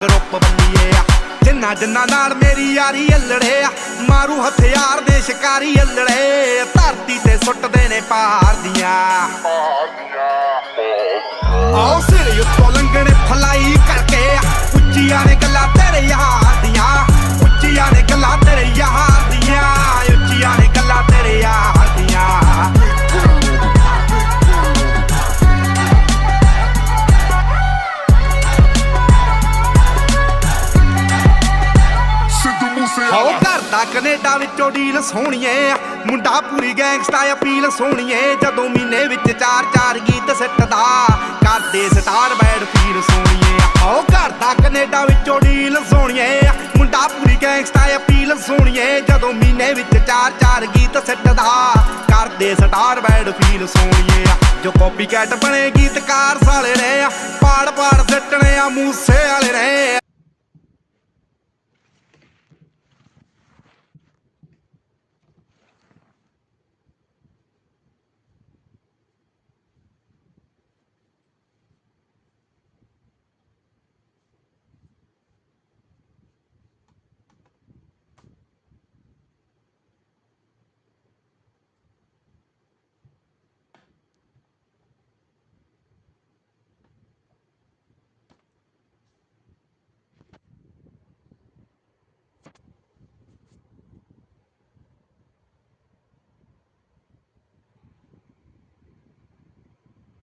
group ਬੱਲੀਏ ਆ ਜਿੰਨਾ ਜਿੰਨਾ ਨਾਲ ਮੇਰੀ ਯਾਰੀ ਅਲੜੇ ਆ ਮਾਰੂ ਹਥਿਆਰ ਦੇ ਸ਼ਿਕਾਰੀ ਅਲੜੇ ਧਰਤੀ ਤੇ ਸੁੱਟਦੇ ਨੇ ਪਹਾੜ ਦੀਆਂ ਆਓ ਸਿਰ ਉੱਤੋਂ ਲੰਘਣੇ ਫਲਾਈ ਕਰਕੇ ਉੱਚੀਆਂ ਨੇ ਗੱਲਾਂ ਤੇਰੇ ਯਾਰ ਦੀਆਂ ਉੱਚੀਆਂ ਨੇ ਗੱਲਾਂ ਤੇਰੇ ਯਾਰ ਦੀਆਂ ਉੱਚੀਆਂ ਨੇ ਗੱਲਾਂ ਤੇਰੇ ਯਾਰ ਦੀਆਂ ਹੋ ਕਰਦਾ ਕੈਨੇਡਾ ਵਿੱਚੋਂ ਡੀਲ ਸੋਹਣੀਏ ਮੁੰਡਾ ਪੂਰੀ ਗੈਂਗਸਟਾ ਅਪੀਲ ਸੋਹਣੀਏ ਜਦੋਂ ਮਹੀਨੇ ਵਿੱਚ 4-4 ਗੀਤ ਸਿੱਟਦਾ ਕਰਦੇ ਸਟਾਰ ਬੈਡ ਫੀਲ ਸੋਹਣੀਏ ਹੋ ਕਰਦਾ ਕੈਨੇਡਾ ਵਿੱਚੋਂ ਡੀਲ ਸੋਹਣੀਏ ਮੁੰਡਾ ਪੂਰੀ ਗੈਂਗਸਟਾ ਅਪੀਲ ਸੋਹਣੀਏ ਜਦੋਂ ਮਹੀਨੇ ਵਿੱਚ 4-4 ਗੀਤ ਸਿੱਟਦਾ ਕਰਦੇ ਸਟਾਰ ਬੈਡ ਫੀਲ ਸੋਹਣੀਏ ਜੋ ਕਾਪੀ ਕੈਟ ਬਣੇ ਗੀਤਕਾਰ ਸਾਲੇ ਨੇ ਪਾੜ ਪਾੜ ਸਿੱਟਣੇ ਆ ਮੂਸੇ ਵਾਲੇ ਨੇ